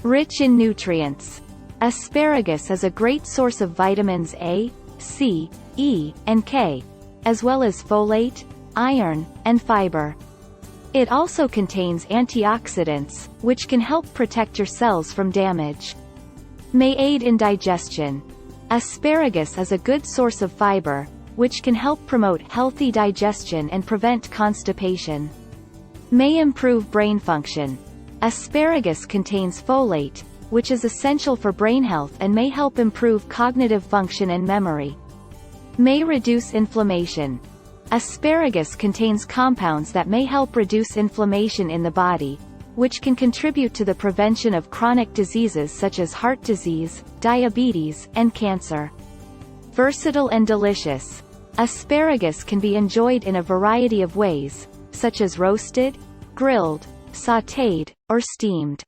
Rich in nutrients. Asparagus is a great source of vitamins A, C, E, and K, as well as folate, iron, and fiber. It also contains antioxidants, which can help protect your cells from damage. May aid in digestion. Asparagus is a good source of fiber, which can help promote healthy digestion and prevent constipation. May improve brain function. Asparagus contains folate, which is essential for brain health and may help improve cognitive function and memory. May reduce inflammation. Asparagus contains compounds that may help reduce inflammation in the body, which can contribute to the prevention of chronic diseases such as heart disease, diabetes, and cancer. Versatile and delicious. Asparagus can be enjoyed in a variety of ways, such as roasted, grilled, sautéed, or steamed.